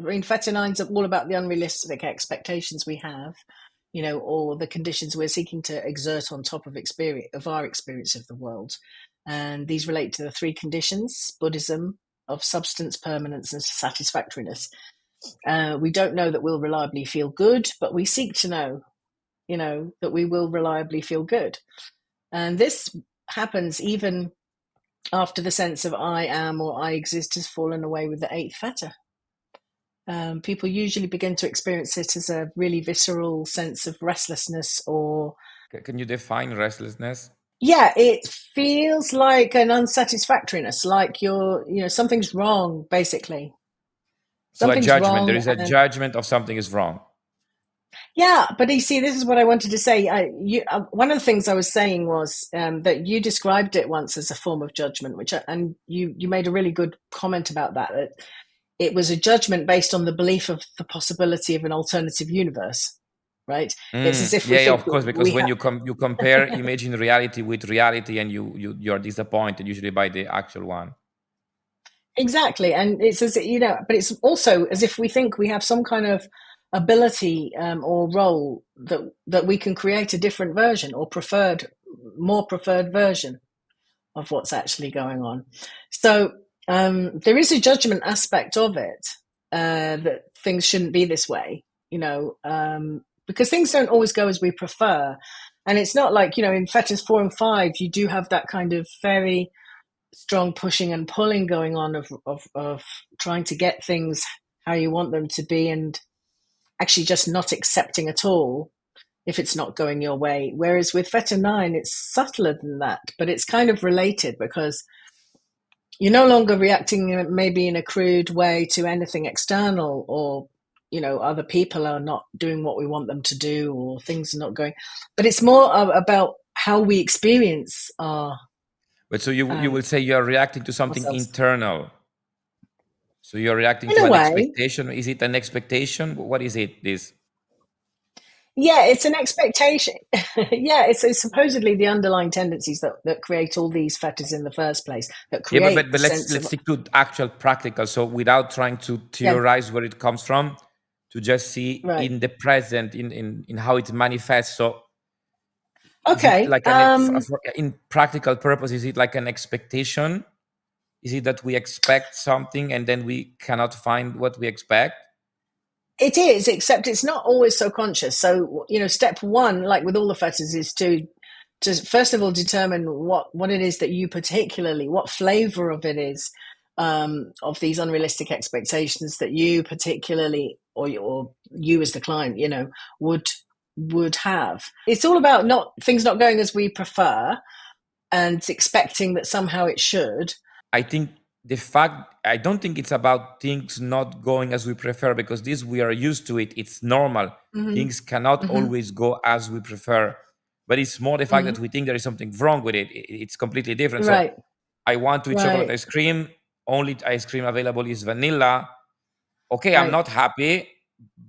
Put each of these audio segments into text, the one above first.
mean, Fetter Nine's all about the unrealistic expectations we have, or the conditions we're seeking to exert on top of our experience of the world. And these relate to the three conditions, Buddhism, of substance, permanence, and satisfactoriness. We don't know that we'll reliably feel good, but we seek to know, that we will reliably feel good. And this happens even after the sense of I am or I exist has fallen away with the eighth fetter. People usually begin to experience it as a really visceral sense of restlessness or... Can you define restlessness? Yeah, it feels like an unsatisfactoriness, like something's wrong, basically. So Something's a judgment, wrong. there is a judgment of something is wrong. Yeah, but you see, this is what I wanted to say. One of the things I was saying was that you described it once as a form of judgment, and you made a really good comment about that. That it was a judgment based on the belief of the possibility of an alternative universe, right? It's as if we think of course, because when you compare imagined reality with reality, and you're disappointed usually by the actual one. Exactly, and it's as but it's also as if we think we have some kind of ability or role that we can create a different version or more preferred version of what's actually going on. So there is a judgment aspect of it, that things shouldn't be this way, because things don't always go as we prefer. And it's not like, in fetters 4 and 5, you do have that kind of very strong pushing and pulling going on of trying to get things how you want them to be, and actually just not accepting at all if it's not going your way. Whereas with Fetter 9, it's subtler than that, but it's kind of related, because you're no longer reacting maybe in a crude way to anything external, or other people are not doing what we want them to do, or things are not going, but it's more about how we experience our... But so you will say you're reacting to something ourselves. internal. So you're reacting In to a an way. expectation. Is it an expectation? What is it? This? Yeah, it's an expectation. Yeah, it's supposedly the underlying tendencies that create all these fetters in the first place. That create but let's stick to actual practical. So without trying to theorize where it comes from, to just see in the present, in how it manifests. So okay, like in practical purpose, is it like an expectation? Is it that we expect something and then we cannot find what we expect? It is, except it's not always so conscious. So, step one, like with all the fetters, is to first of all determine what it is that you particularly, what flavor of it is, of these unrealistic expectations that you particularly, or you as the client, would have. It's all about things not going as we prefer and expecting that somehow it should. I think I don't think it's about things not going as we prefer, because we are used to it. It's normal. Mm-hmm. Things cannot always go as we prefer, but it's more the fact that we think there is something wrong with it. It's completely different. Right. So I want to eat chocolate ice cream. Only ice cream available is vanilla. Okay, I'm not happy,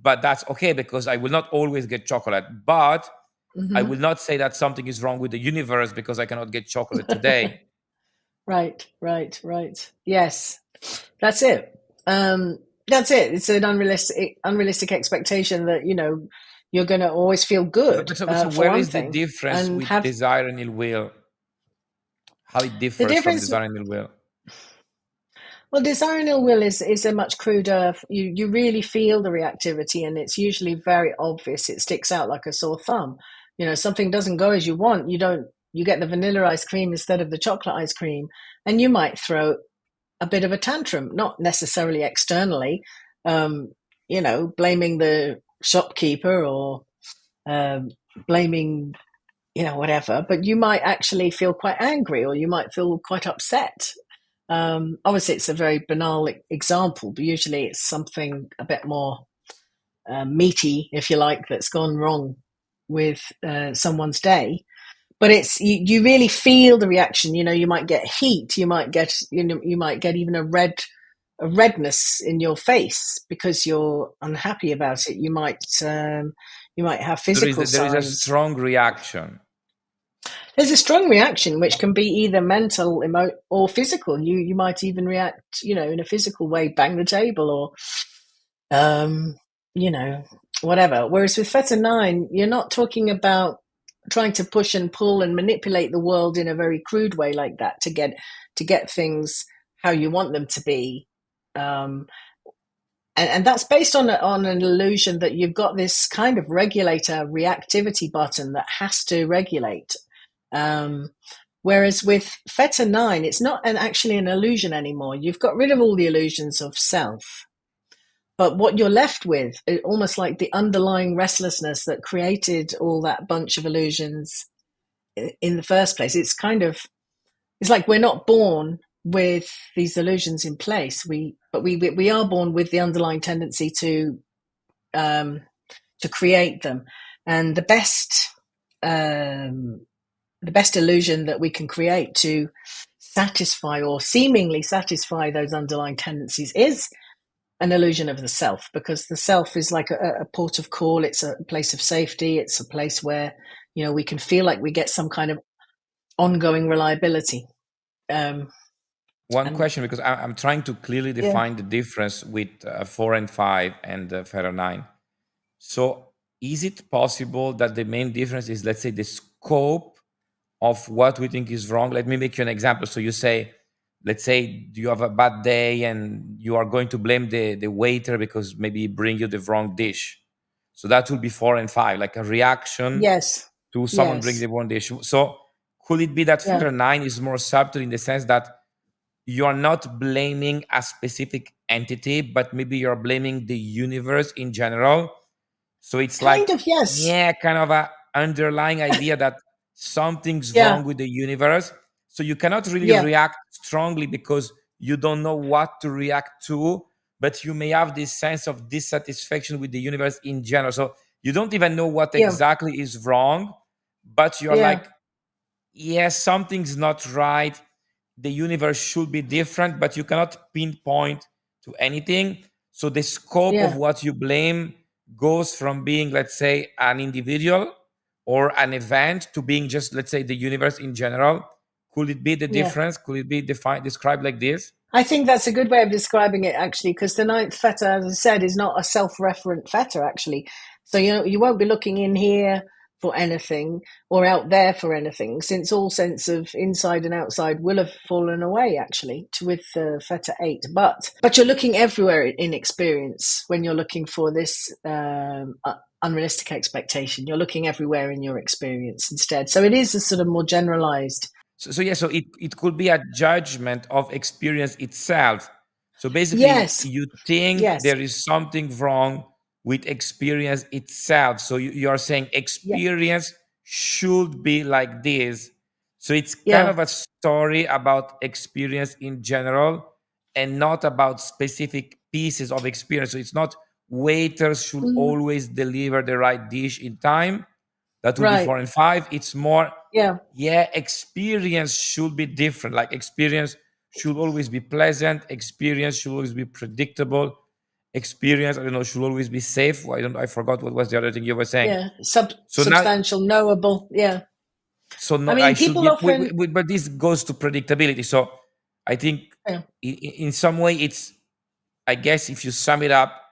but that's okay, because I will not always get chocolate. But I will not say that something is wrong with the universe because I cannot get chocolate today. Right. Yes, that's it. That's it. It's an unrealistic expectation that, you're going to always feel good. So where is the difference with desire and ill will? How it differs from desire and ill will? Well, desire and ill will is a much cruder. You really feel the reactivity, and it's usually very obvious. It sticks out like a sore thumb. Something doesn't go as you want. You get the vanilla ice cream instead of the chocolate ice cream, and you might throw a bit of a tantrum, not necessarily externally, blaming the shopkeeper or blaming, whatever, but you might actually feel quite angry, or you might feel quite upset. Obviously, it's a very banal example, but usually it's something a bit more meaty, if you like, that's gone wrong with someone's day. But it's you really feel the reaction. You might get heat. You might get even a redness in your face because you're unhappy about it. You might have physical signs. There is a strong reaction. There's a strong reaction, which can be either mental, or physical. You might even react, in a physical way, bang the table, or um, you know, whatever. Whereas with Fetter 9, you're not talking about trying to push and pull and manipulate the world in a very crude way like that to get things how you want them to be. Um, and that's based on an illusion that you've got this kind of regulator reactivity button that has to regulate. Um, Whereas with Fetter 9, it's not actually an illusion anymore. You've got rid of all the illusions of self. But what you're left with, almost like the underlying restlessness that created all that bunch of illusions in the first place, it's like we're not born with these illusions in place. We are born with the underlying tendency um, to create them, and the best illusion that we can create to satisfy or seemingly satisfy those underlying tendencies is an illusion of the self, because the self is like a port of call. It's a place of safety. It's a place where, we can feel like we get some kind of ongoing reliability. Um, One and question, because I'm trying to clearly yeah, define the difference with 4 and 5 and Fetter 9. So, is it possible that the main difference is, let's say, the scope of what we think is wrong? Let me make you an example. So, you say, let's say you have a bad day and you are going to blame the waiter because maybe he bring you the wrong dish. So, that will be 4 and 5, like a reaction yes, to someone bring yes, the wrong dish. So, could it be that yeah, Fetter 9 is more subtle in the sense that you're not blaming a specific entity, but maybe you're blaming the universe in general? So it's kind like, of, yes, yeah, kind of a underlying idea that something's yeah, wrong with the universe. So you cannot really yeah, react strongly because you don't know what to react to, but you may have this sense of dissatisfaction with the universe in general. So you don't even know what yeah, exactly is wrong, but you're yeah, like, yes, something's not right. The universe should be different, but you cannot pinpoint to anything. So the scope of yeah, what you blame goes from being, let's say, an individual or an event to being just, let's say, the universe in general. Could it be the yeah. difference? Could it be defined, described like this? I think that's a good way of describing it, actually, because the ninth fetter, as I said, is not a self-referent fetter, actually. So you won't be looking in here for anything or out there for anything, since all sense of inside and outside will have fallen away, actually, with fetter 8. But you're looking everywhere in experience when you're looking for this unrealistic expectation. You're looking everywhere in your experience instead. So it is a sort of more generalized. So yeah, so it could be a judgment of experience itself. So basically, Yes, you think yes, there is something wrong with experience itself. So you are saying yeah, experience should be like this. So it's kind yeah. of a story about experience in general and not about specific pieces of experience. So it's not waiters should Mhm. always deliver the right dish in time. That will be Right. 4 and 5. It's more, Yeah. yeah, experience should be different. Like experience should always be pleasant. Experience should always be predictable. Experience, I don't know, should always be safe. I forgot what was the other thing you were saying. Yeah. So now, Substantial, knowable. Yeah. so I no, I mean, should people be, often. but this goes to predictability. So I think Yeah. in some way it's, I guess if you sum it up,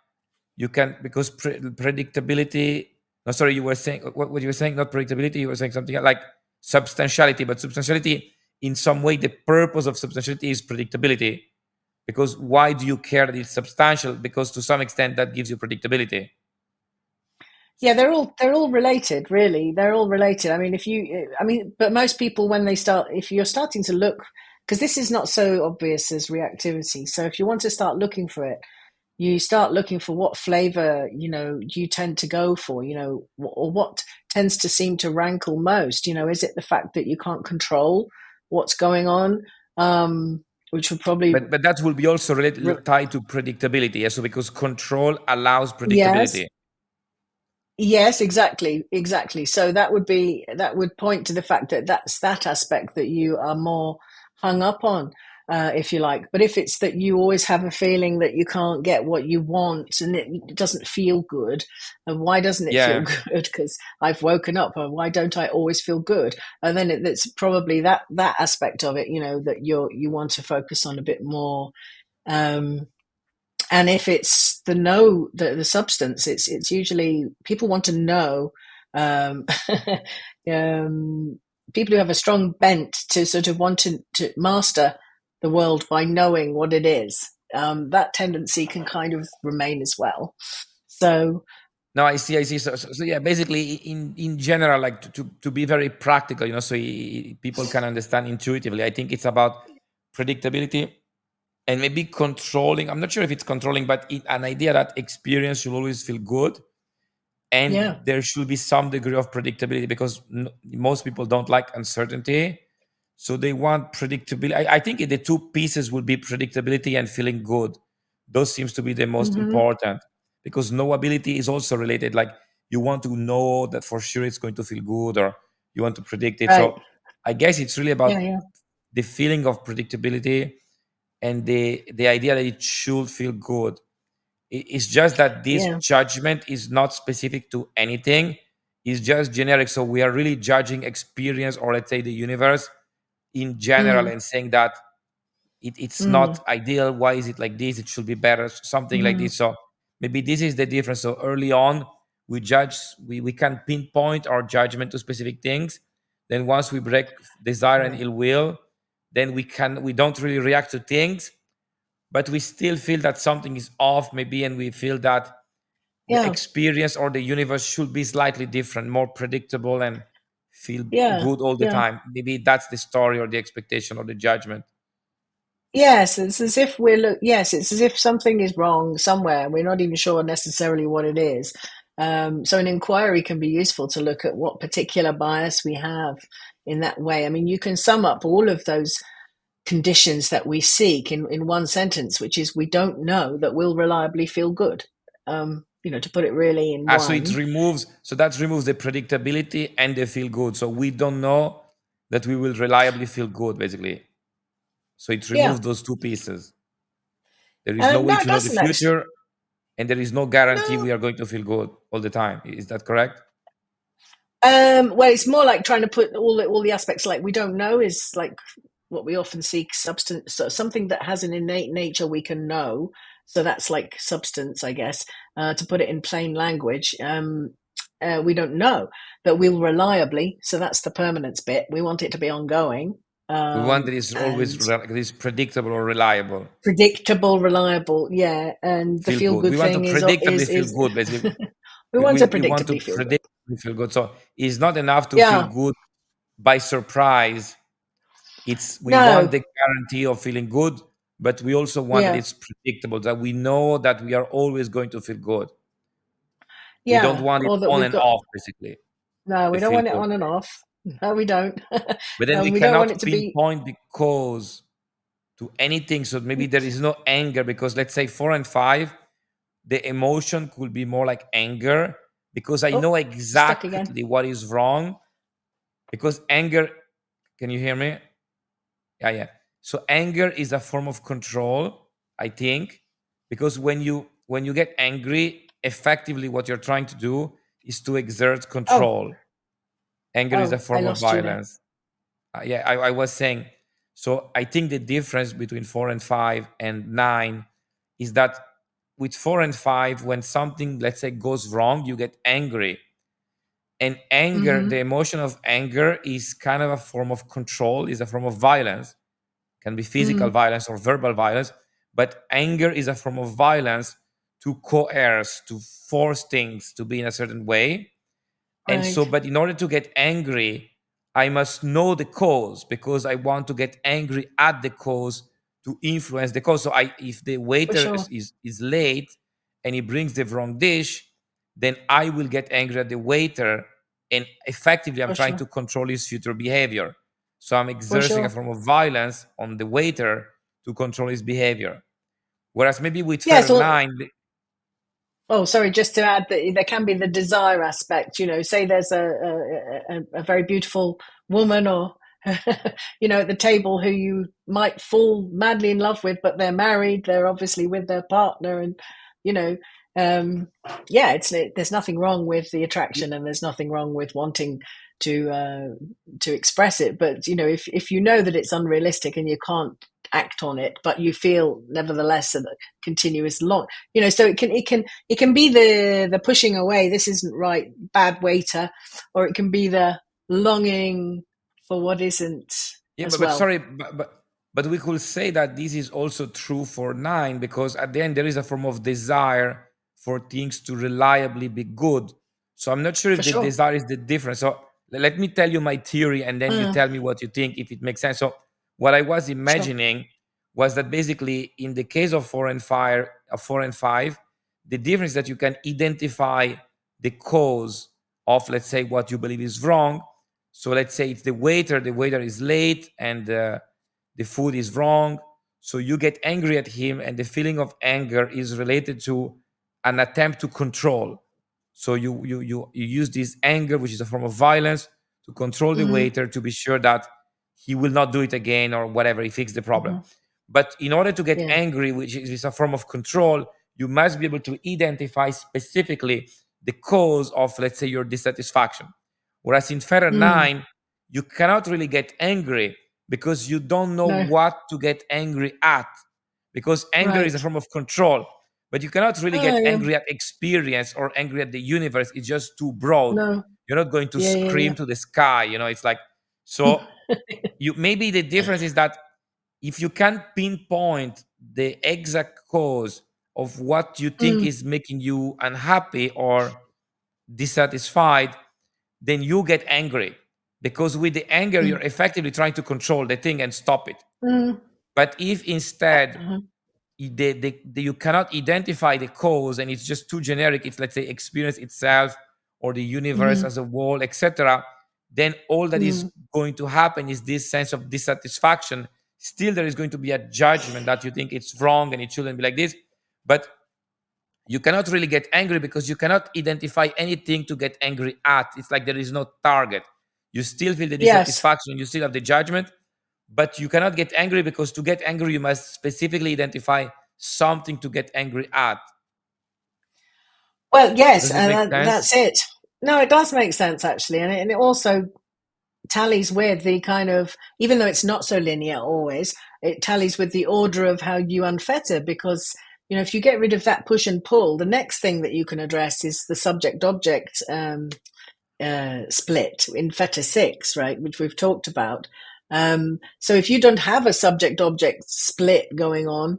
you can, because predictability, no, sorry, you were saying what you were saying, not predictability, you were saying something like substantiality, but substantiality, in some way the purpose of substantiality is predictability, because why do you care that it's substantial? Because to some extent that gives you predictability. Yeah, they're all related, really. They're all related. I mean, but most people when they start, if you're starting to look, because this is not so obvious as reactivity. So if you want to start looking for it, you start looking for what flavor you tend to go for, or what tends to seem to rankle most. Is it the fact that you can't control what's going on, which would probably But that will be also tied to predictability, yeah? So because control allows yes. predictability. Yes, exactly, exactly. So that would point to the fact that that's that aspect that you are more hung up on, if you like. But if it's that you always have a feeling that you can't get what you want and it doesn't feel good, and why doesn't it feel Yeah. good? Because I've woken up, and why don't I always feel good? And then it's probably that aspect of it, that you want to focus on a bit more. Um, And if it's the substance, it's usually people want to know. Um, um, People who have a strong bent to sort of want to master the world by knowing what it is. That tendency can kind of remain as well. So No, I see, I see. So yeah, basically, in general, like to be very practical, so people can understand intuitively. I think it's about predictability and maybe controlling. I'm not sure if it's controlling, but an idea that experience should always feel good, and yeah, there should be some degree of predictability because most people don't like uncertainty, so they want predictability. I think the two pieces would be predictability and feeling good. Those seems to be the most hmm, important, because knowability is also related. Like, you want to know that for sure it's going to feel good, or you want to predict it. right, So I guess it's really yeah, about yeah, the feeling of predictability and the idea that it should feel good. It's just that this yeah, judgment is not specific to anything. It's just generic. So we are really judging experience, or let's say the universe in general, mm, and saying that it's mm, not ideal. Why is it like this? It should be better, something like mm, this. So maybe this is the difference. So early on, we judge, we can pinpoint our judgment to specific things. Then once we break desire and right, ill will, then we don't really react to things, but we still feel that something is off maybe, and we feel that the yeah, experience or the universe should be slightly different, more predictable, and feel yeah, good all the yeah. time. Maybe that's the story or the expectation or the judgment. Yes, it's as if yes, it's as if something is wrong somewhere. We're not even sure necessarily what it is. So an inquiry can be useful to look at what particular bias we have in that way. I mean, you can sum up all of those conditions that we seek in one sentence, which is we don't know that we'll reliably feel good. To put it really in So it one. removes, so that removes the predictability and the feel good. So we don't know that we will reliably feel good, basically. So it removes Yeah. those two pieces. There is no way No, it to know the doesn't actually. future, and there is no guarantee No. we are going to feel good all the time. Is that correct? Well, it's more like trying to put all the aspects like we don't know is like what we often seek substance, so something that has an innate nature we can know. So that's like substance, I guess. To put it in plain language, we don't know that we'll reliably. So that's the permanence bit. We want it to be ongoing, We want that it's always and this predictable or reliable. predictable, reliable. Yeah, and the Feel feel good. good We want to thing predictably feel is good. Basically, we we, want we, to we want to predictably feel good. predictably feel good. So it's not enough to feel Yeah. good by surprise. We want No. the guarantee of feeling good, but we also want that Yeah. it's predictable, that we know that we are always going to feel good. We don't Yeah. want it Or that on we've and got. off, basically, No, the we don't feel want it good. on and off. No, we don't. But then we We don't want cannot it to be. pinpoint the cause to anything. So maybe there is no anger, because let's say 4 and 5, the emotion could be more like anger, because I Oh, know stuck again. exactly what is wrong. Because anger, can you hear me? Yeah, yeah. So anger is a form of control, I think, because when you get angry, effectively what you're trying to do is to exert Oh, control. Anger is a oh, I form of lost you there. violence. Yeah, I was saying. So I think the difference between 4 and 5 and 9 is that with 4 and 5, when something, let's say, goes wrong, you get angry. And anger, the Mm-hmm. emotion of anger is kind of a form of control, is a form of violence. Can be physical Mm, violence or verbal violence, but anger is a form of violence to coerce, to force things to be in a certain way. And so, right. but in order to get angry, I must know the cause, because I want to get angry at the cause to influence the cause. So if the For waiter sure. is late and he brings the wrong dish, then I will get angry at the waiter, and effectively I'm For trying sure. to control his future behavior. So I'm For exerting a sure. form of violence on the waiter to control his behavior. Whereas maybe with Yes. Fetter Well, 9, oh, sorry, just to add that there can be the desire aspect. Say there's a very beautiful woman or, at the table who you might fall madly in love with, but they're married. They're obviously with their partner, and you know, um, yeah, there's nothing wrong with the attraction, and there's nothing wrong with wanting to uh, to express it. But if you know that it's unrealistic and you can't act on it, but you feel nevertheless a continuous long. So it can be the pushing away. This isn't right, bad waiter, or it can be the longing for what isn't Yeah, as but well. sorry, but we could say that this is also true for nine, because at the end there is a form of desire for things to reliably be good. So I'm not sure For if the sure. desire is the difference. So let me tell you my theory, and then you Mm, tell me what you think, if it makes sense. So what I was sure. imagining was that basically in the case of four and five, the difference is that you can identify the cause of, let's say, what you believe is wrong. So let's say it's the waiter is late, and the food is wrong. So you get angry at him, and the feeling of anger is related to an attempt to control. So you use this anger, which is a form of violence, to control the Mm, waiter, to be sure that he will not do it again, or whatever, he fixed the problem. hmm. But in order to get Yeah. angry, which is a form of control, you must be able to identify specifically the cause of, let's say, your dissatisfaction. Whereas in Fetter Mm, 9, you cannot really get angry because you don't know no. what to get angry at. Because anger is a Right. form of control, but you cannot really Oh get yeah. angry at experience or angry at the universe. It's just too broad. No. You're not going to Yeah. Yeah. scream to the sky. It's like, Yeah. so you maybe the difference is that if you can't pinpoint the exact cause of what you think Mm, is making you unhappy or dissatisfied, then you get angry, because with the anger you're mm, effectively trying to control the thing and stop it. mm. But if instead Mhm. you cannot identify the cause, and it's just too generic, it's, let's say, experience itself or the universe Mhm. as a whole, etc., then all that is Mm. going to happen is this sense of dissatisfaction. Still there is going to be a judgment that you think it's wrong and it shouldn't be like this, but you cannot really get angry because you cannot identify anything to get angry at. It's like there is no target. You still feel the Yes. dissatisfaction, you still have the judgment, but you cannot get angry, because to get angry you must specifically identify something to get angry at. Well, yes, Does it and make sense? that's it. No, it does make sense actually, and it also tallies with the kind of, even though it's not so linear always, it tallies with the order of how you unfetter, because if you get rid of that push and pull, the next thing that you can address is the subject object split in Fetter 6, right, which we've talked about. So if you don't have a subject object split going on,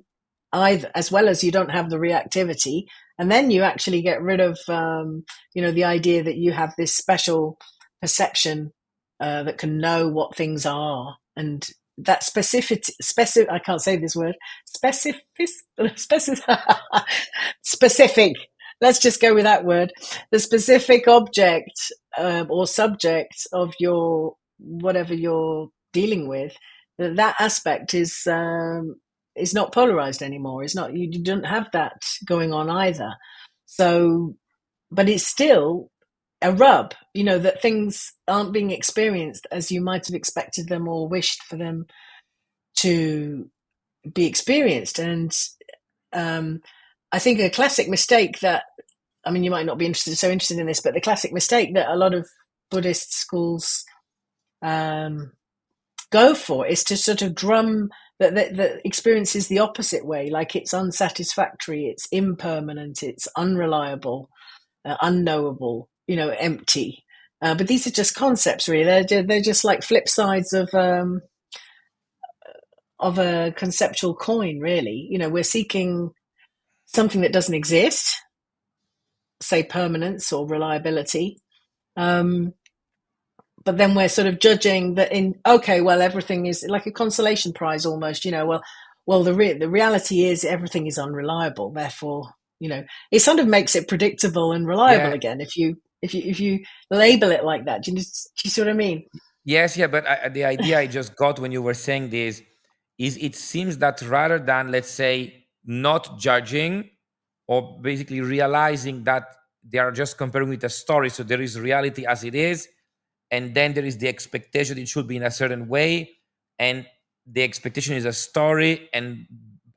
either, as well as you don't have the reactivity, and then you actually get rid of the idea that you have this special perception that can know what things are, and that specific I can't say this word, specific specific specific, let's just go with that word, the specific object or subject of your whatever you're dealing with, that aspect is not polarized anymore. It's not, you don't have that going on either. So, but it's still a rub, that things aren't being experienced as you might have expected them or wished for them to be experienced. And um, I think a classic mistake that, I mean, you might not be so interested in this, but the classic mistake that a lot of Buddhist schools um, go for is to sort of drum that experience is the opposite way, like it's unsatisfactory, it's impermanent, it's unreliable, unknowable, empty. But these are just concepts, really. They're just like flip sides of a conceptual coin, really. We're seeking something that doesn't exist, say permanence or reliability. Um, but then we're sort of judging that in, okay, well, everything is like a consolation prize almost. Well, the reality is everything is unreliable. Therefore, it sort of makes it predictable and reliable Yeah. again if you label it like that. Do you see what I mean? Yes, yeah, but the idea I just got when you were saying this is, it seems that rather than, let's say, not judging, or basically realizing that they are just comparing with a story, so there is reality as it is, and then there is the expectation it should be in a certain way, and the expectation is a story, and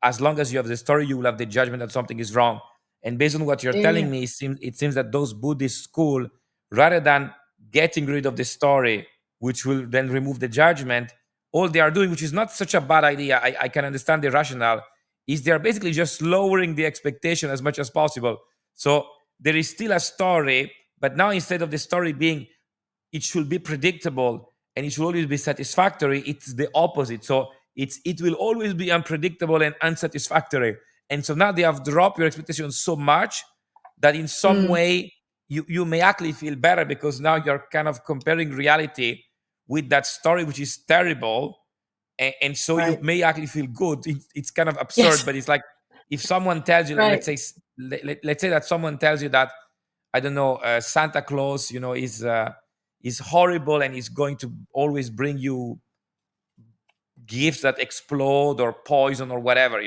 as long as you have the story, you will have the judgment that something is wrong. And based on what you're Yeah, telling me, it seems that those Buddhist school, rather than getting rid of the story, which will then remove the judgment, all they are doing, which is not such a bad idea, I can understand the rationale, is they're basically just lowering the expectation as much as possible. So there is still a story, but now instead of the story being it should be predictable and it should always be satisfactory, it's the opposite. So it will always be unpredictable and unsatisfactory. And so now they have dropped your expectations so much that in some Mm, way you may actually feel better because now you're kind of comparing reality with that story which is terrible, and so you right. may actually feel good. It's kind of absurd, Yes. but it's like if someone tells you, Right. let's say that someone tells you that, I don't know, Santa Claus, is horrible and is going to always bring you gifts that explode or poison or whatever,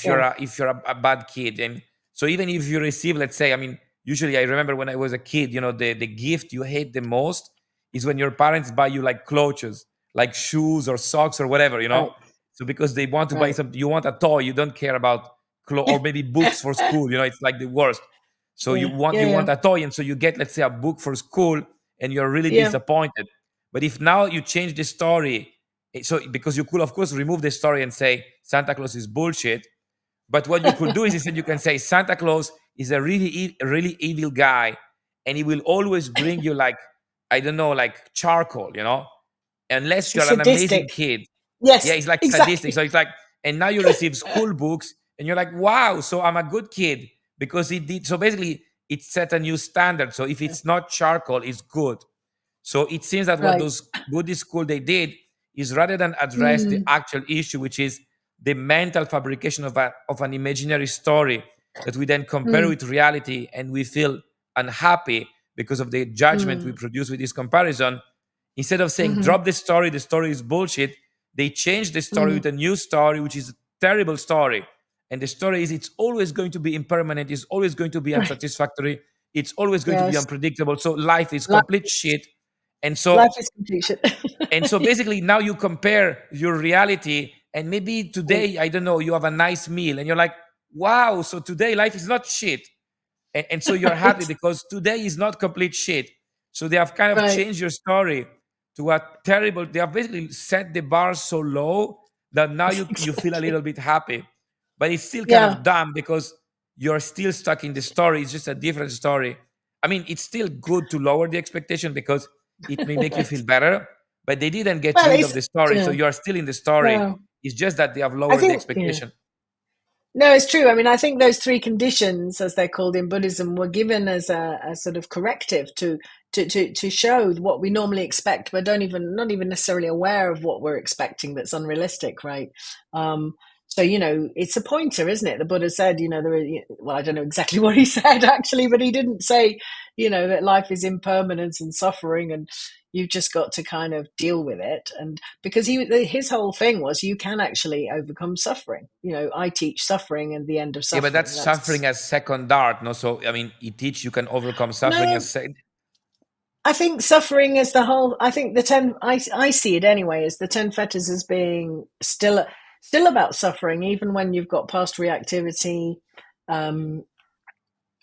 Yeah. if you're a bad kid. And so even if you receive, let's say, I mean, usually I remember when I was a kid, the gift you hate the most is when your parents buy you like clothes, like shoes or socks or whatever, Right. so because they want to buy Right. something, you want a toy, you don't care about or maybe books for school, it's like the worst. So Yeah. you Yeah. want a toy, and so you get, let's say, a book for school, and you're really Yeah. disappointed. But if now you change the story, so because you could of course remove the story and say Santa Claus is bullshit, but what you could do is instead you can say Santa Claus is a really evil guy, and he will always bring you like, I don't know, like charcoal, unless It's you're an amazing sadistic. kid. Yeah, Yes. it's like sadistic. Exactly. So it's like, and now you receive school books, and you're like, wow, so I'm a good kid because he did. So basically, it set a new standard. So if it's not charcoal, it's good. So it seems that what Right. those Buddhist school they did is rather than address the Mm, actual issue, which is the mental fabrication of an imaginary story that we then compare mm, with reality, and we feel unhappy because of the judgment we mm, produce with this comparison. Instead of saying mhm, drop the story is bullshit, they change the story mm. with a new story, which is a terrible story. And the story is it's always going to be impermanent, it's always going to be Right. unsatisfactory, it's always going to be Yes. unpredictable. So life is Life complete is, shit. And so life is completion. basically now you compare your reality, and maybe Mm. today, I don't know, you have a nice meal and you're like, wow, so today life is not shit. And so you're happy Right. because today is not complete shit. So they have kind of Right. changed your story to a terrible, they have basically set the bar so low that now you feel a Exactly. little bit happy, but it's still kind Yeah. of dumb because you're still stuck in the story. It's just a different story. I mean, it's still good to lower the expectation because it may make you Right. feel better, but they didn't get Well, rid it's of the story, so yeah. you are still in the story. No, It's just that they have I lowered the think yeah. expectation. No, it's true. I mean, I think those three conditions, as they're called in Buddhism, were given as a sort of corrective to show what we normally expect, but don't even not even necessarily aware of what we're expecting. That's unrealistic, right? Um, so it's a pointer, isn't it? The Buddha said, there are, well, I don't know exactly what he said actually, but he didn't say, that life is impermanence and suffering, and you've just got to kind of deal with it. And because his whole thing was you can actually overcome suffering. I teach suffering and the end of Yeah, but that's suffering. suffering That's as second art, no? So I mean, it teach you can overcome suffering as no, second. I think suffering is the whole. I think the 10. I see it anyway as the 10 fetters as being still about suffering, even when you've got past reactivity, um,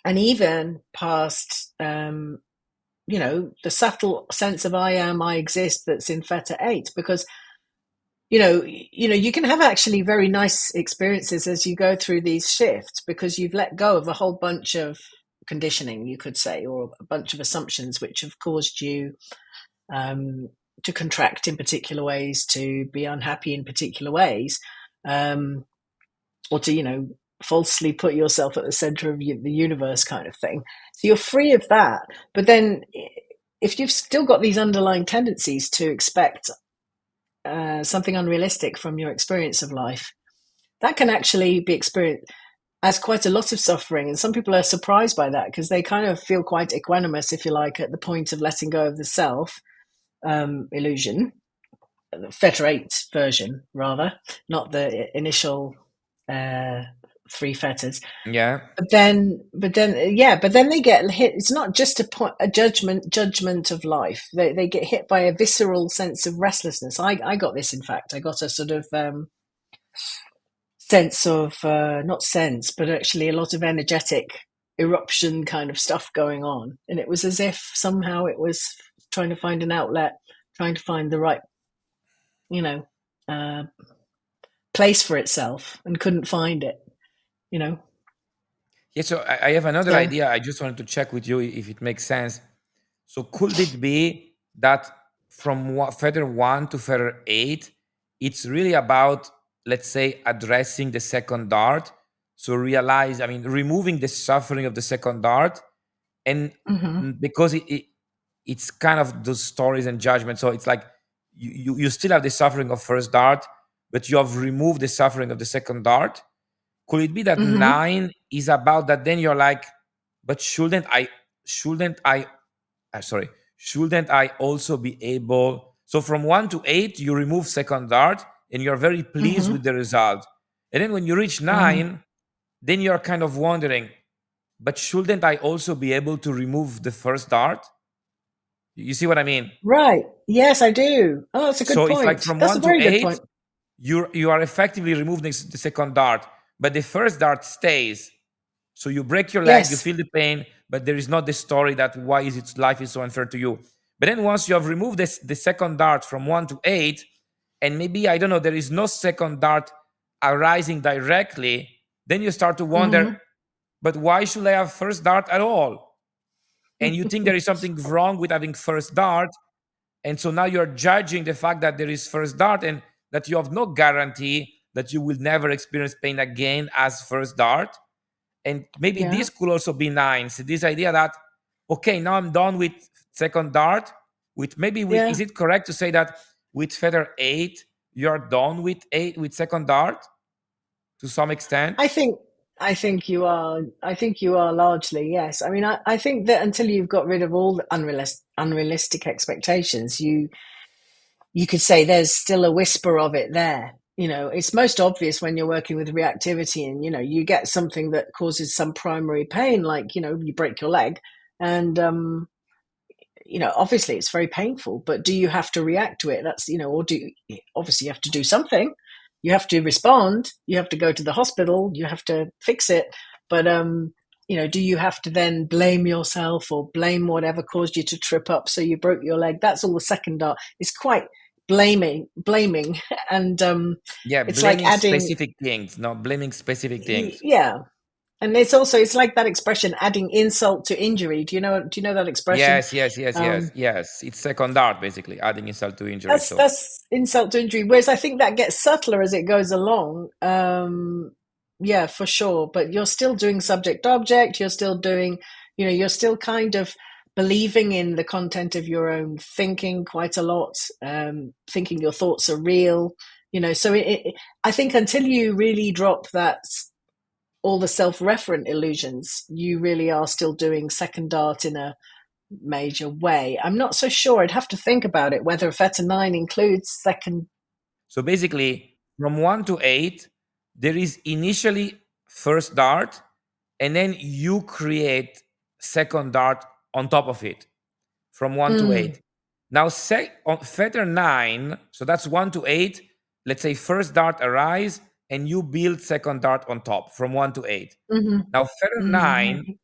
and even past the subtle sense of I am, I exist that's in fetter 8, because you can have actually very nice experiences as you go through these shifts because you've let go of a whole bunch of conditioning, you could say, or a bunch of assumptions which have caused you um, to contract in particular ways, to be unhappy in particular ways, um, or to falsely put yourself at the center of the universe, kind of thing. So you're free of that. But then if you've still got these underlying tendencies to expect something unrealistic from your experience of life, that can actually be experienced as quite a lot of suffering. And some people are surprised by that because they kind of feel quite equanimous, if you like, at the point of letting go of the self illusion, the fetter 8 version, rather, not the initial uh, 3 fetters. Yeah. But then they get hit. It's not just a judgment of life. They get hit by a visceral sense of restlessness. I got this. In fact, I got a sort of sense of not sense, but actually a lot of energetic eruption kind of stuff going on, and it was as if somehow it was trying to find an outlet, trying to find the right you know, uh, place for itself and couldn't find it, you know. Yeah, so I have another So, idea. I just wanted to check with you if it makes sense. So could it be that from feather 1 to feather 8, it's really about, let's say, addressing the second dart? So realize, I mean, removing the suffering of the second dart, and hmm because it's kind of those stories and judgments. So it's like you still have the suffering of first dart, but you have removed the suffering of the second dart. Could it be that hmm 9 is about that? Then you're like, but shouldn't I sorry, shouldn't I also be able? So from 1 to 8, you remove second dart and you're very pleased hmm with the result. And then when you reach hmm 9, then you're kind of wondering, but shouldn't I also be able to remove the first dart? You see what I mean? Right. Yes, I do. Oh, that's a good So it's like point. from That's a 1 to very good 8, point. you are effectively removing the second dart, but the first dart stays. So you break your leg, you Yes. feel the pain, but there is not the story that why is it life is so unfair to you. But then once you have removed the second dart from 1 to 8, and maybe I don't know, there is no second dart arising directly, then you start to wonder, hmm but why should I have first dart at all? And you think there is something wrong with having first dart, and so now you're judging the fact that there is first dart and that you have no guarantee that you will never experience pain again as first dart. And maybe Yeah. this could also be 9. So this idea that, okay, now I'm done with second dart. With maybe with, Yeah. is it correct to say that with feather 8, you're done with 8 with second dart to some extent? I think I think you are. I think you are largely, yes. I mean, I think that until you've got rid of all the unrealistic expectations, you could say there's still a whisper of it there. You know, it's most obvious when you're working with reactivity and, you know, you get something that causes some primary pain, like, you know, you break your leg. And you know, obviously it's very painful, but do you have to react to it? That's, you know, or do obviously you have to do something. You have to respond. You have to go to the hospital. You have to fix it. But you know, do you have to then blame yourself or blame whatever caused you to trip up so you broke your leg? That's all the second dart. It's quite blaming, and Yeah, it's like blaming adding, specific things, not blaming specific things. yeah. And it's also it's like that expression, adding insult to injury. Do you know that expression? Yes, yes, yes, yes, Um, yes. It's second dart, basically, adding insult to injury. That's So that's insult to injury. Whereas I think that gets subtler as it goes along. Yeah, for sure. But you're still doing subject object. You're still doing, you know, you're still kind of believing in the content of your own thinking quite a lot. Thinking your thoughts are real. You know, so I think until you really drop that all the self-referent illusions, you really are still doing second art in a major way. I'm not so sure. I'd have to think about it whether Fetter 9 includes second. so basically, from 1 to 8, there is initially first dart, and then you create second dart on top of it from 1 to Mm, 8. Now, on feather 9, so that's 1 to 8. Let's say first dart arise, and you build second dart on top from 1 to 8. hmm Now, feather hmm 9, maybe.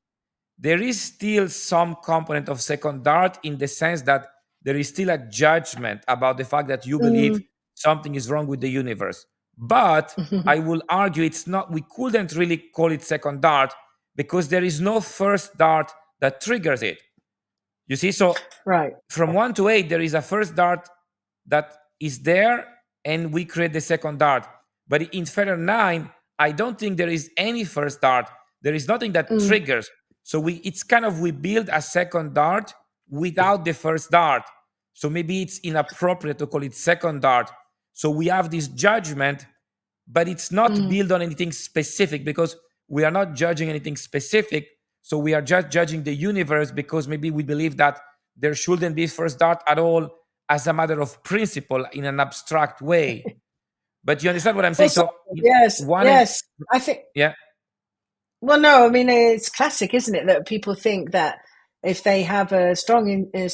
there is still some component of second dart in the sense that there is still a judgment about the fact that you believe Mm, something is wrong with the universe. But I will argue it's not, we couldn't really call it second dart because there is no first dart that triggers it. You see, so right. from 1 to 8, there is a first dart that is there, and we create the second dart. But in feather 9, I don't think there is any first dart. There is nothing that Mm, triggers. So it's kind of we build a second dart without the first dart. So maybe it's inappropriate to call it second dart. So we have this judgment, but it's not mm, built on anything specific because we are not judging anything specific. So we are just judging the universe because maybe we believe that there shouldn't be first dart at all as a matter of principle in an abstract way. But you understand what I'm saying? also, So yes, one and yes. I think. yeah. Well, no, I mean it's classic, isn't it, that people think that if they have a strong enough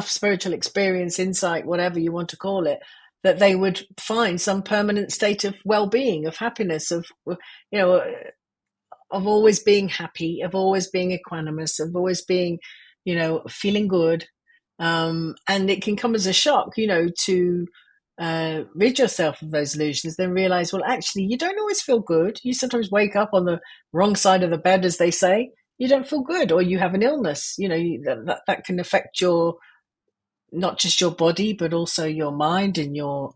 spiritual experience, insight, whatever you want to call it, that they would find some permanent state of well-being, of happiness, of, you know, of always being happy, of always being equanimous, of always being, you know, feeling good. And it can come as a shock, to rid yourself of those illusions, then realize, well, actually, you don't always feel good. You sometimes wake up on the wrong side of the bed, as they say. You don't feel good, or you have an illness. That can affect your not just your body, but also your mind and your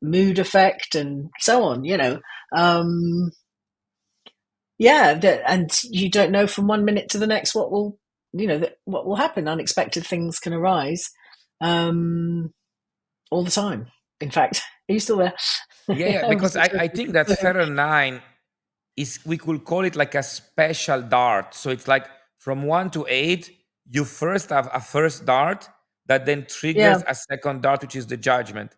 mood effect and so on. Um, yeah, and you don't know from one minute to the next what will happen. Unexpected things can arise. Um, all the time. In fact, are you still there? Yeah, yeah, I because wasn't sure I if you think could that still hear me. Fetter 9 is, we could call it like a special dart. So it's like from 1 to 8, you first have a first dart that then Yeah. triggers a second dart, which is the judgment.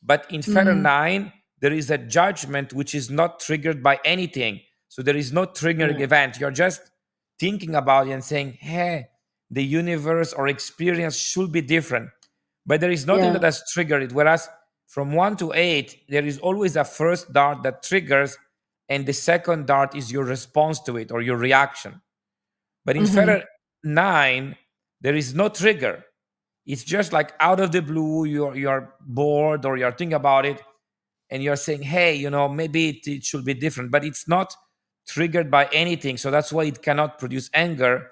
But in Fetter Mm, 9, there is a judgment which is not triggered by anything. So there is no triggering right. event. You're just thinking about it and saying, hey, the universe or experience should be different. But there is nothing Yeah. that has triggered it. Whereas from 1 to 8, there is always a first dart that triggers, and the second dart is your response to it or your reaction. But in Hmm. Fetter 9, there is no trigger. It's just like out of the blue, you're bored or you're thinking about it, and you're saying, hey, maybe it should be different, but it's not triggered by anything. So that's why it cannot produce anger.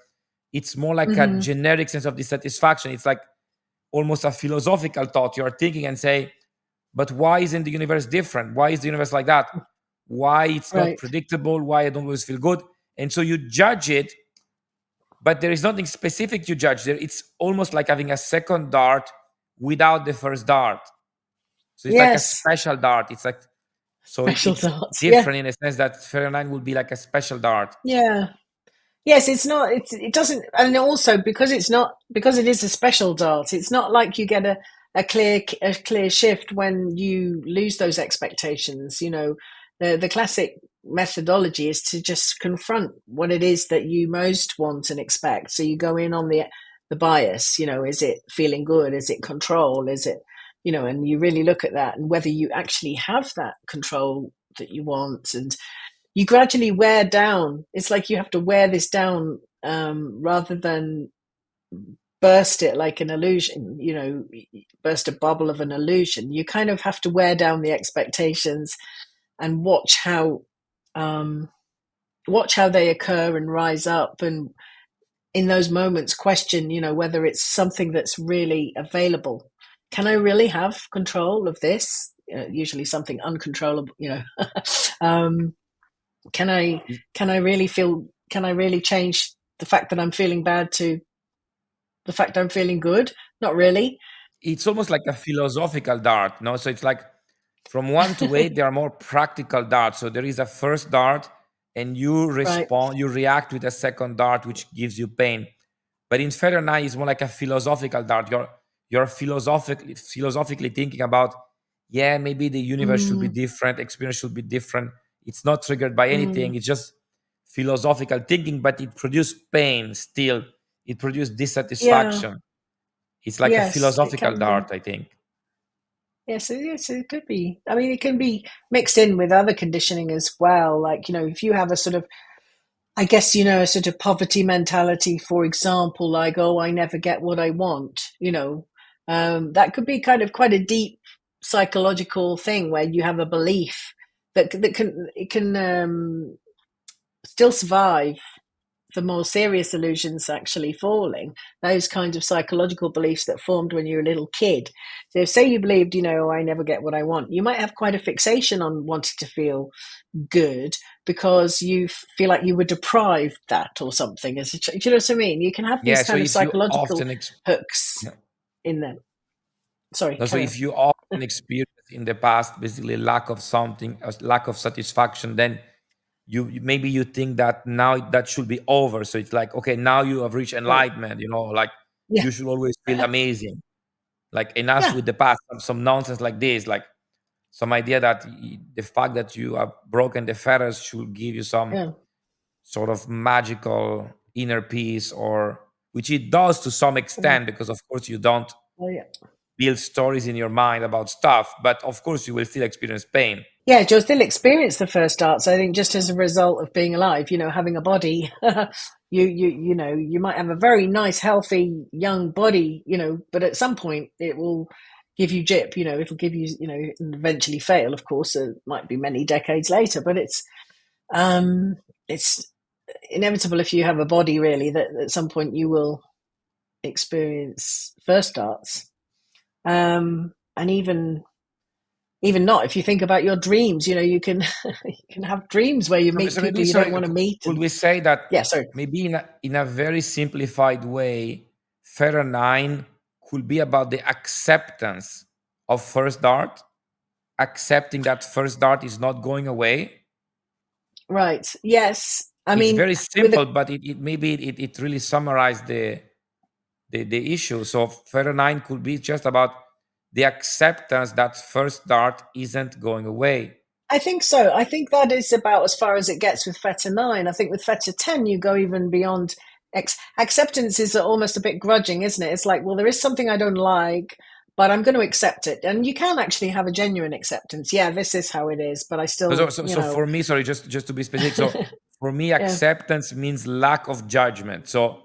It's more like a Hmm. generic sense of dissatisfaction. It's like almost a philosophical thought. You're thinking and say, but why isn't the universe different? Why is the universe like that? Why it's not Right. predictable? Why I don't always feel good? And so you judge it, but there is nothing specific you judge there. It's almost like having a second dart without the first dart. So it's like a Yes. special dart. It's like, so Special it's thoughts. Yeah. different in a sense that Fahrenheit would be like a special dart. Yeah. Yes, it's not. It doesn't, and also because it's not, because it is a special dart. It's not like you get a clear shift when you lose those expectations. The classic methodology is to just confront what it is that you most want and expect. So you go in on the bias. Is it feeling good? Is it control? Is it, and you really look at that and whether you actually have that control that you want, and you gradually wear down. It's like you have to wear this down, rather than burst it like an illusion, burst a bubble of an illusion. You kind of have to wear down the expectations and um, watch how they occur and rise up. And in those moments, question, whether it's something that's really available. Can I really have control of this? Usually something uncontrollable. um, can I can I really feel can I really change the fact that I'm feeling bad to the fact I'm feeling good? Not really. It's almost like a philosophical dart, no? So it's like from 1 to 8, there are more practical darts. So there is a first dart, and Right. you react with a second dart, which gives you pain. But in Feather 9, it's more like a philosophical dart. You're philosophically thinking about, yeah, maybe the universe should be Mm, different, experience should be different. It's not triggered by mm, anything. It's just philosophical thinking, but it produced pain still. It produced yeah. dissatisfaction. It's like a Yes, it philosophical can be. dart, I think. Yes, it could be. I mean, it can be mixed in with other conditioning as well. Like, if you have a sort of, I guess, a sort of poverty mentality, for example, like, oh, I never get what I want, that could be kind of quite a deep psychological thing where you have a belief that can still survive the more serious illusions actually falling, those kinds of psychological beliefs that formed when you were a little kid. So, say you believed, oh, I never get what I want, you might have quite a fixation on wanting to feel good because you feel like you were deprived that or something. Do you know what I mean? You can have these Yeah, so kind of if you psychological often hooks yeah. in them. Sorry, No, so carry if on. you often experience in the past basically lack of something, a lack of satisfaction, then maybe you think that now that should be over. So it's like, okay, now you have reached Right. enlightenment, like Yeah. you should always feel amazing. Like enough Yeah. with the past, some nonsense like this, like some idea that the fact that you have broken the fetters should give you some Yeah. sort of magical inner peace, or which it does to some Oh, extent, because of course you don't yeah. build stories in your mind about stuff, but of course you will still experience pain. Yeah, you'll still experience the first darts. I think just as a result of being alive, having a body, you might have a very nice, healthy, young body, but at some point it will give you jip. It'll give you, and eventually fail. Of course, it might be many decades later, but it's inevitable if you have a body really that at some point you will experience first darts. And even not if you think about your dreams, you can you can have dreams where you meet So people maybe, you don't sorry, want to meet. could And we say that yeah, sorry. maybe in a very simplified way, Fetter 9 could be about the acceptance of first dart, accepting that first dart is not going away. Right, yes, I It's mean, very with simple, but it really summarized the issue. So Fetter 9 could be just about the acceptance that first dart isn't going away. I think so. I think that is about as far as it gets with Fetter 9. I think with Fetter 10 you go even beyond. Acceptance is almost a bit grudging, isn't it? It's like, well, there is something I don't like, but I'm going to accept it. And you can actually have a genuine acceptance. Yeah, this is how it is, but I So, still, so, so for me, sorry, just to be specific. So for me, yeah. acceptance means lack of judgment. So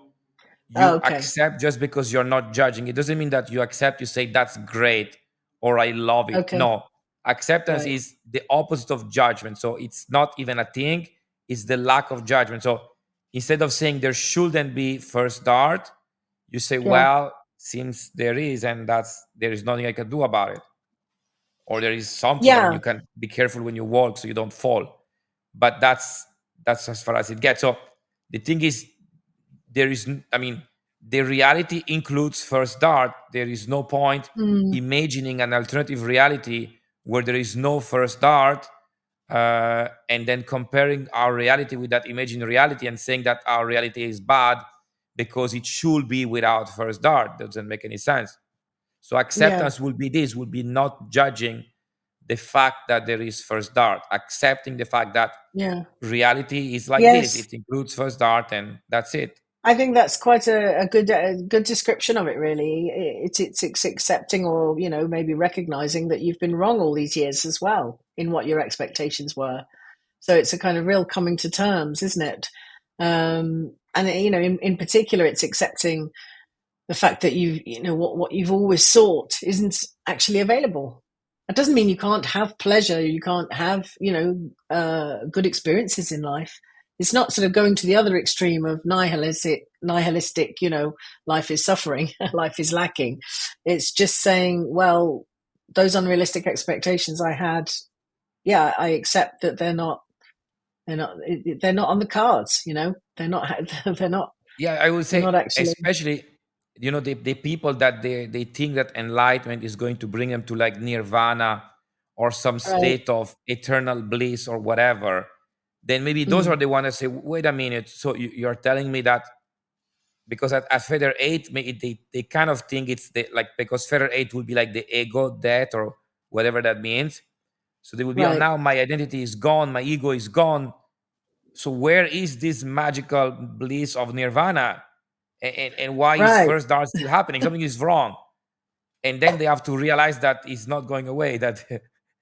Oh, you okay. accept just because you're not judging. It doesn't mean that you accept, you say that's great or I love it. Okay. No, acceptance Right. is the opposite of judgment. So it's not even a thing, it's the lack of judgment. So instead of saying there shouldn't be first dart, you say, Yeah. well, since there is, and there is nothing I can do about it. Or there is something. I mean, Yeah. you can be careful when you walk so you don't fall. But that's as far as it gets. So the thing is, I mean, the reality includes first dart. There is no point Mm, imagining an alternative reality where there is no first dart, and then comparing our reality with that imagined reality and saying that our reality is bad because it should be without first dart. Doesn't make any sense. So yeah. acceptance will be this, will be not judging the fact that there is first dart, accepting the fact that Yeah. reality is like this. Yes. It includes first dart and that's it. I think that's quite a good description of it. Really, it's accepting, or maybe recognizing that you've been wrong all these years as well in what your expectations were. So it's a kind of real coming to terms, isn't it? And in particular, it's accepting the fact that what you've always sought isn't actually available. That doesn't mean you can't have pleasure, you can't have good experiences in life. It's not sort of going to the other extreme of nihilistic, life is suffering, life is lacking. It's just saying, well, those unrealistic expectations I had, yeah, I accept that they're not on the cards. They're not they're not Yeah, I would they're say, not actually. especially, the people that they think that enlightenment is going to bring them to like nirvana or some Right. state of eternal bliss or whatever, then maybe those Mm, are the ones that say, wait a minute, so you're telling me that because at Feather 8, they kind of think it's the like because Feather 8 will be like the ego death or whatever that means. So they will be, oh, right. now my identity is gone, my ego is gone. So where is this magical bliss of nirvana? And why is Right. first dart still happening? Something is wrong. And then they have to realize that it's not going away, that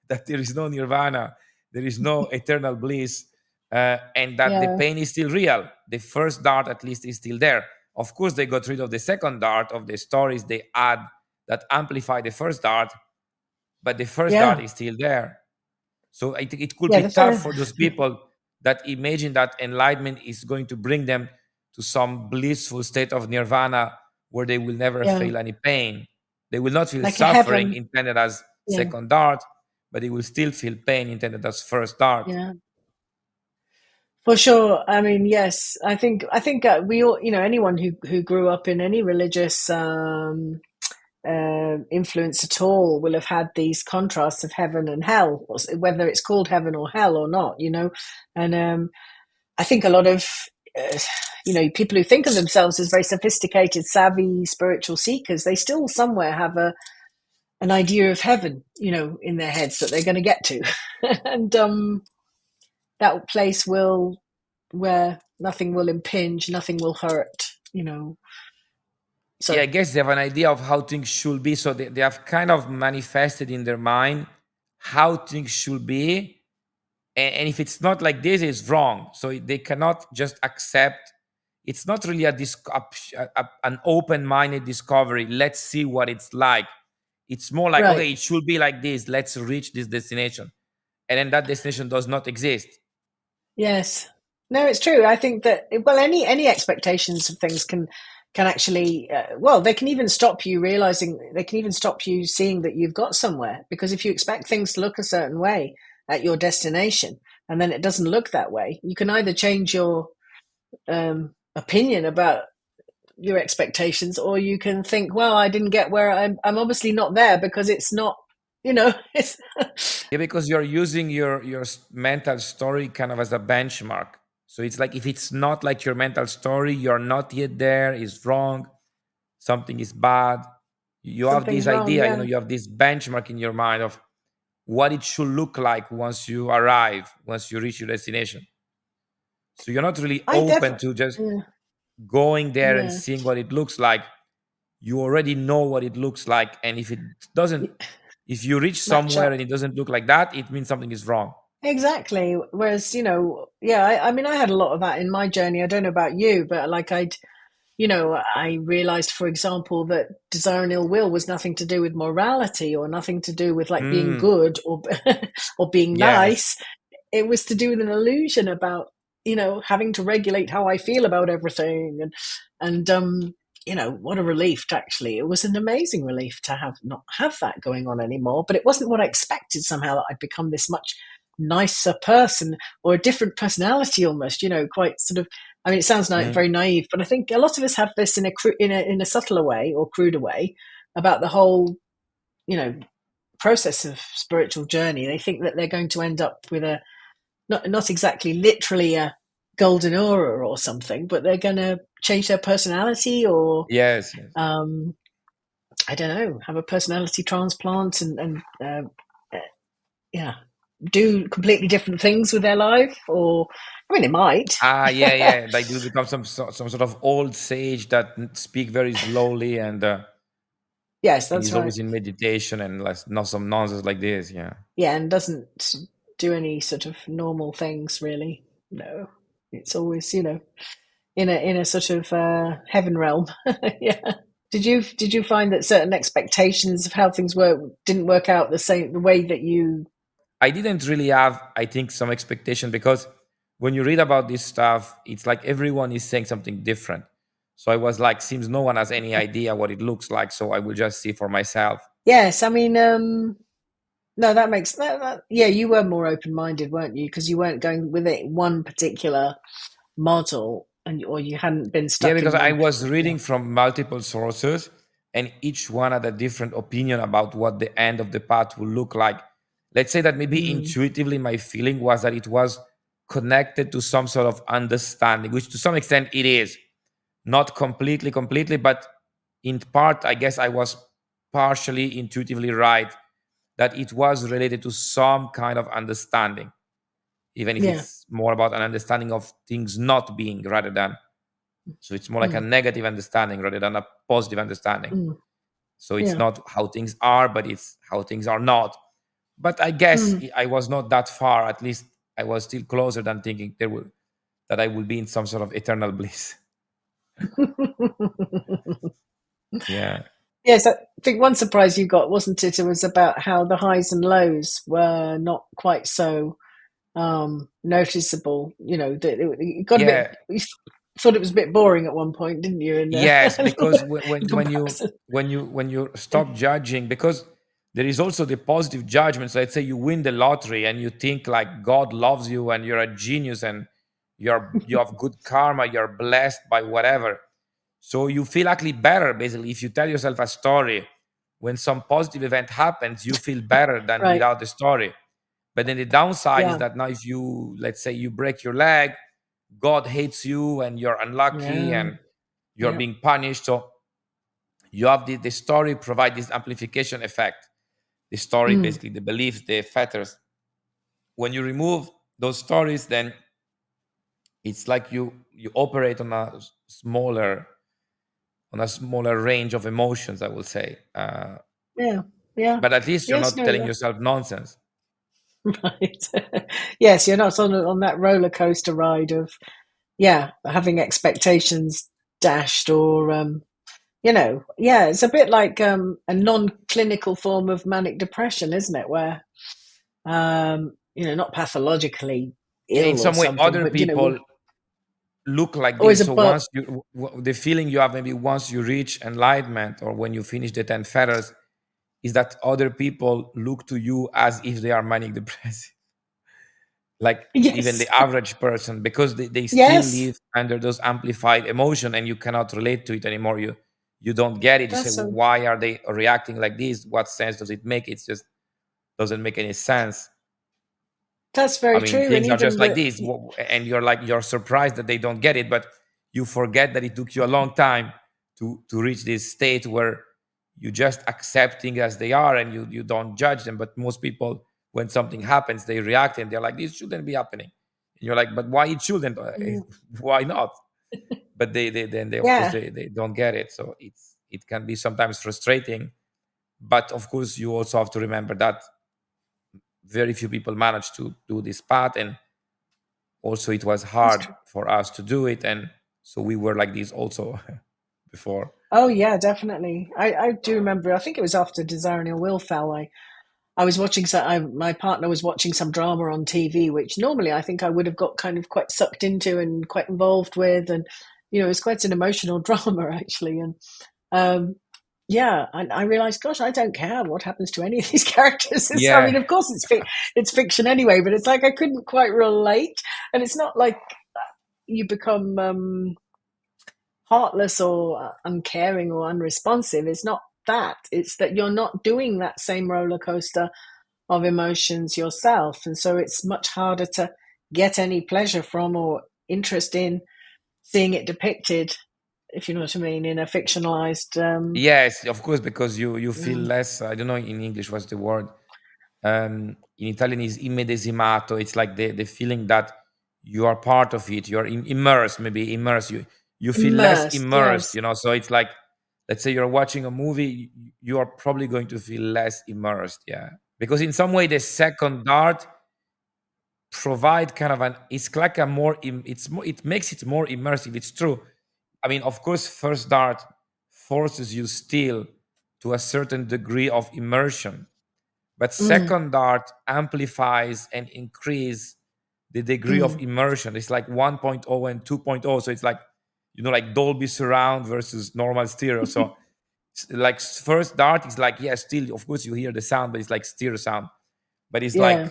that there is no nirvana, there is no eternal bliss, and that the Yeah. pain is still real. The first dart at least is still there. Of course they got rid of the second dart of the stories they add that amplify the first dart, but the first dart Yeah. is still there. So I think it could Yeah. be The tough first. for those people that imagine that enlightenment is going to bring them to some blissful state of nirvana where they will never Yeah. feel any pain. They will not feel Like a suffering heaven. intended as Yeah. second dart, but they will still feel pain intended as first dart. Yeah. For sure. I mean, yes. I think we all, anyone who grew up in any religious influence at all will have had these contrasts of heaven and hell, whether it's called heaven or hell or not. And I think a lot of uh, people who think of themselves as very sophisticated, savvy, spiritual seekers, they still somewhere have an idea of heaven, in their heads that they're going to get to, and that place where nothing will impinge, nothing will hurt. Yeah, I Sorry. guess they have an idea of how things should be. So they have kind of manifested in their mind how things should be. And if it's not like this, it's wrong. So they cannot just accept. It's not really an open-minded discovery. Let's see what it's like. It's more like, Right. okay, it should be like this. Let's reach this destination. And then that destination does not exist. Yes. No, it's true. I think that, well, any expectations of things can actually, well, they can even stop you realizing, they can even stop you seeing that you've got somewhere, because if you expect things to look a certain way at your destination and then it doesn't look that way, you can either change your opinion about your expectations, or you can think, well, I didn't get where I'm obviously not there because it's not, it's Yeah, because you're using your mental story kind of as a benchmark. So it's like if it's not like your mental story, you're not yet there, it's wrong, something is bad. You have this something's wrong. idea, Yeah. you have this benchmark in your mind of what it should look like once you arrive, once you reach your destination. So you're not really I open definitely, to just yeah, going there and yeah, seeing what it looks like. You already know what it looks like. And if it doesn't, if you reach match somewhere and up. it doesn't look like that, it means something is wrong. Exactly. Whereas, yeah, I mean, I had a lot of that in my journey. I don't know about you, but like I realized, for example, that desire and ill will was nothing to do with morality or nothing to do with like being Mm, good or or being yes. nice. It was to do with an illusion about, having to regulate how I feel about everything. And what a relief to actually, it was an amazing relief to have not have that going on anymore. But it wasn't what I expected, somehow, that I'd become this much nicer person or a different personality almost, quite sort of, I mean, it sounds Mm, very naive, but I think a lot of us have this in a subtler way or cruder way about the whole, you know, process of spiritual journey. They think that they're going to end up with a not exactly literally a golden aura or something, but they're going to change their personality, or yes, yes. um, I don't know, have a personality transplant uh, yeah, do completely different things with their life. Or I mean, they might. Ah, yeah, yeah. Like you become some sort of old sage that speak very slowly Yes, and that's is right. always in meditation and like not some nonsense like this. Yeah. Yeah, and doesn't do any sort of normal things really. No, it's always, in a sort of heaven realm. Yeah. Did you find that certain expectations of how things work didn't work out the way that you? I didn't really have, I think, some expectation because when you read about this stuff, it's like everyone is saying something different. So I was like, seems no one has any idea what it looks like, so I will just see for myself. Yes, I mean, no, that makes that. Yeah, you were more open minded, weren't you? Because you weren't going with it one particular model, or you hadn't been Yeah, stuck because in I one. was Yeah. reading from multiple sources and each one had a different opinion about what the end of the path will look like. Let's say that maybe Mm, intuitively my feeling was that it was connected to some sort of understanding, which to some extent it is. Not completely, but in part, I guess I was partially intuitively right that it was related to some kind of understanding, even if yeah. it's more about an understanding of things not being rather than. So it's more like a Mm, negative understanding rather than a positive understanding. mm, So it's yeah. not how things are, but it's how things are not. But I guess Mm. I was not that far. At least I was still closer than thinking that I will be in some sort of eternal bliss. Yeah. Yes, I think one surprise you got, wasn't it? It was about how the highs and lows were not quite so noticeable. That it got a bit. Yeah. You thought it was a bit boring at one point, didn't you? Yes, because when In when when you comparison. when you when you stop judging, because there is also the positive judgment. So let's say you win the lottery and you think like God loves you and you're a genius and you have good karma, you're blessed by whatever. So you feel actually better basically if you tell yourself a story. When some positive event happens, you feel better than Right. without the story. But then the downside is Yeah. that now if you, let's say you break your leg, God hates you and you're unlucky Yeah. and you're Yeah. being punished. So you have the story provide this amplification effect. The story, Mm. basically the beliefs, the fetters. When you remove those stories, then it's like you operate on a smaller on a smaller range of emotions, I will say. Yeah. Yeah. But at least you're Yes. not No. telling Yeah. yourself nonsense. Right. Yes, you're not on that roller coaster ride of, yeah, having expectations dashed, or yeah, it's a bit like a non-clinical form of manic depression, isn't it? Where not pathologically Yeah, in ill or some way, something, other but we're people look like always this. So above. once the feeling you have maybe once you reach enlightenment or when you finish the 10 fetters is that other people look to you as if they are manic depressive, like even Yes. the average person, because they still Yes. live under those amplified emotion and you cannot relate to it anymore. You don't get it. You say, That's well, so. why are they reacting like this? What sense does it make? It just doesn't make any sense. That's I very mean, true, and things are even just like the this, and you're surprised that they don't get it, but you forget that it took you a long time to reach this state where you just accept things as they are and you don't judge them. But most people, when something happens, they react and they're like, "This shouldn't be happening." And you're like, "But why it shouldn't? Why not?" But they of course yeah, they don't get it. So it can be sometimes frustrating. But of course, you also have to remember that very few people manage to do this path, and also it was that's hard true. for us to do it, and so we were like this also before. Oh yeah, definitely. I do remember. I think it was after Desire and Ill Will fell. I was watching my partner was watching some drama on TV, which normally I think I would have got kind of quite sucked into and quite involved with, and it was quite an emotional drama actually. And um, yeah, I realized, gosh, I don't care what happens to any of these characters. I mean, Yeah. of course, it's fiction anyway, but it's like I couldn't quite relate, and it's not like you become heartless or uncaring or unresponsive. It's not that. It's that you're not doing that same roller coaster of emotions yourself, and so it's much harder to get any pleasure from or interest in seeing it depicted, if you know what I mean, in a fictionalized. Yes, of course, because you feel Mm, less. I don't know in English what's the word. In Italian is immedesimato. It's like the feeling that you are part of it. You're immersed, maybe immersed. You feel less immersed, immersed. yes. So it's like, let's say you're watching a movie, you are probably going to feel less immersed. Yeah, because in some way the second dart provide kind of an it's like a more it's more it makes it more immersive. It's true. I mean, of course, first dart forces you still to a certain degree of immersion, but Mm, second dart amplifies and increase the degree of mm, immersion. It's like 1.0 and 2.0, so it's like like Dolby surround versus normal stereo. So like first dart is like, yeah, still of course you hear the sound, but it's like stereo sound. But it's yeah,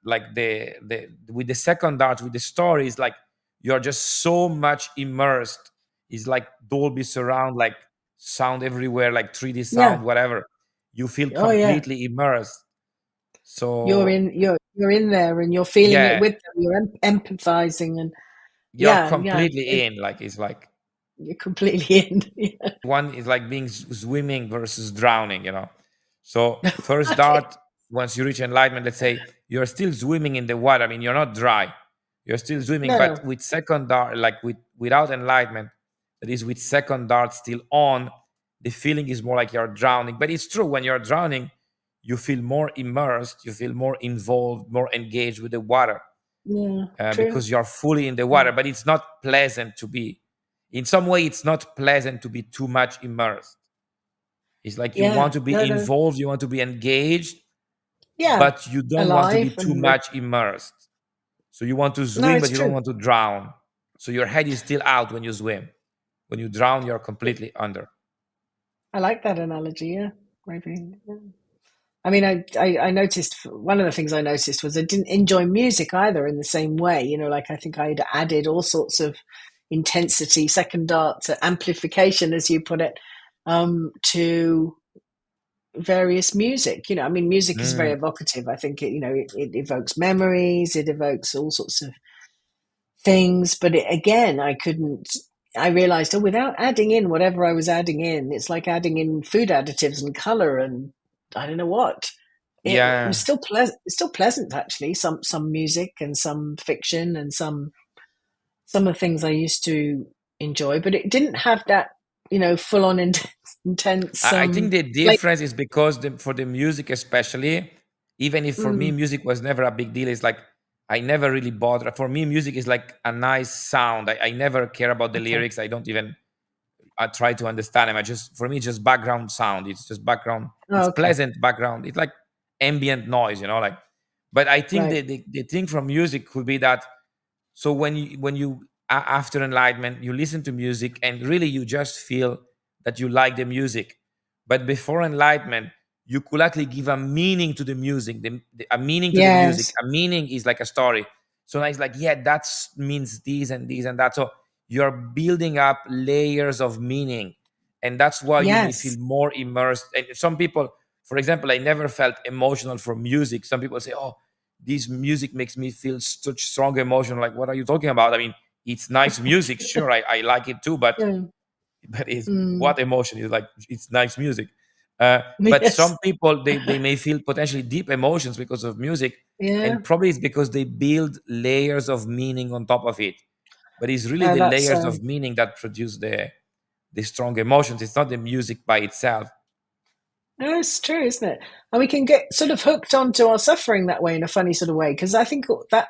like the with the second dart with the story is like you're just so much immersed. It's like Dolby surround, like sound everywhere, like 3D yeah. sound, whatever. You feel Oh yeah. completely immersed. You're So in you're in there and you're feeling it yeah, with them. You're empathizing, and you're yeah, yeah. completely in. Like it's like You're completely in. Yeah. one is like being swimming versus drowning. So first dart, once you reach enlightenment, let's say you're still swimming in the water. I mean, you're not dry, you're still swimming. No, But no. with second dart, like without enlightenment, that is with second dart still on, the feeling is more like you're drowning. But it's true, when you're drowning, you feel more immersed, you feel more involved, more engaged with the water, Yeah, true. because you're fully in the water. Mm. But it's not pleasant to be. In some way, it's not pleasant to be too much immersed. It's like you want Yeah, to be no, no. involved, you want to be engaged, Yeah, but you don't want to be alive too and much immersed. So you want to no, swim, but it's you don't true. want to drown. So your head is still out when you swim. When you drown, you're completely under. I like that analogy. Yeah, maybe. Yeah. I mean, I noticed one of the things I noticed was I didn't enjoy music either in the same way. Like I think I'd added all sorts of intensity, second dart amplification, as you put it, to various music. I mean, music is very Mm, evocative. I think it evokes memories, it evokes all sorts of things. But again, I couldn't. I realized, without adding in whatever I was adding in, it's like adding in food additives and color and I don't know what. It was yeah, still pleasant. It's still pleasant actually. Some music and some fiction and some of the things I used to enjoy, but it didn't have that. full on intense I think the like difference is because for the music, especially, even if for me mm, music was never a big deal, it's like I never really bother. For me, music is like a nice sound. I never care about the okay. lyrics. I don't even I try to understand them. I just for me, it's just background sound. It's just background. Oh, It's okay. pleasant background. It's like ambient noise, like. But I think Right. the thing from music could be that so when you after enlightenment you listen to music and really you just feel that you like the music, but before enlightenment you could actually give a meaning to the music, a meaning to the music. Yes. A meaning is like a story. So now it's like, yeah, that means this and this and that. So you're building up layers of meaning, and that's why you may feel Yes. more immersed. And some people, for example, I never felt emotional from music. Some people say, oh, this music makes me feel such strong emotion. Like, what are you talking about? I mean, it's nice music, sure, I like it too, but Yeah. it's Mm. what emotion is like? It's nice music. But Yes. some people they may feel potentially deep emotions because of music, Yeah. and probably it's because they build layers of meaning on top of it. But it's really the That's layers of meaning that produce the strong emotions. It's not the music by itself. no, it's true, isn't it? And we can get sort of hooked onto our suffering that way in a funny sort of way. Because I think that,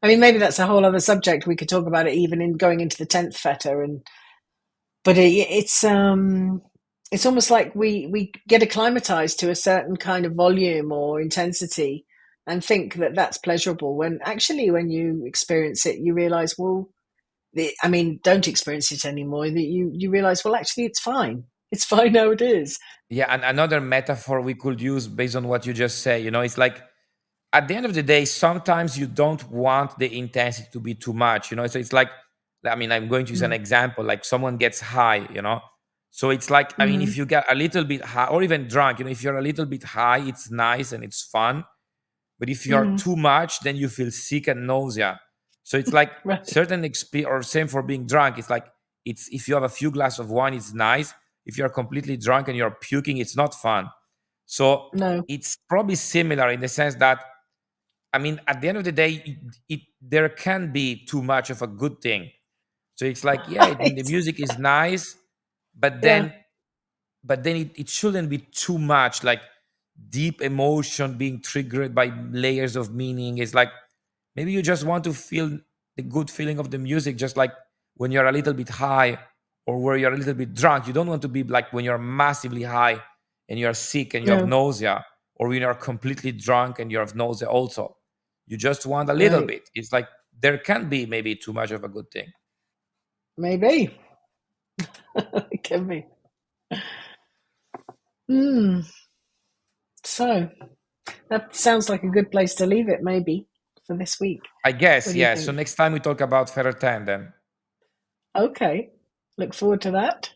I mean, maybe that's a whole other subject. We could talk about it even in going into the 10th fetter. But it's almost like we get acclimatized to a certain kind of volume or intensity and think that that's pleasurable. When actually, when you experience it, you realize, well, I mean, don't experience it anymore. That you realize, well, actually, it's fine. It's fine how it is. Yeah, and another metaphor we could use based on what you just say, it's like at the end of the day, sometimes you don't want the intensity to be too much, So it's like, I mean, I'm going to use an Mm. example, like someone gets high. So it's like, I mean, if Mm. you get a little bit high or even drunk, if you're a little bit high, it's nice and it's fun. But if you're Mm. too much, then you feel sick and nausea. So it's like Right. certain experience, or same for being drunk. It's like it's if you have a few glasses of wine, it's nice. If you're completely drunk and you're puking, it's not fun. So No. it's probably similar in the sense that I mean, at the end of the day, there can be too much of a good thing. So it's like, yeah, the Right. music is nice, but Yeah. then it shouldn't be too much like deep emotion being triggered by layers of meaning. It's like maybe you just want to feel the good feeling of the music, just like when you're a little bit high or where you're a little bit drunk. You don't want to be like when you're massively high and you're sick and you have No. nausea, or when you're completely drunk and you have nausea also. You just want a little Right. bit. It's like there can be maybe too much of a good thing. Maybe. It can be. Mm. So that sounds like a good place to leave it, maybe, for this week. I What guess, do you yeah. So think? next time we talk about Fetter 10 then. Okay. Look forward to that.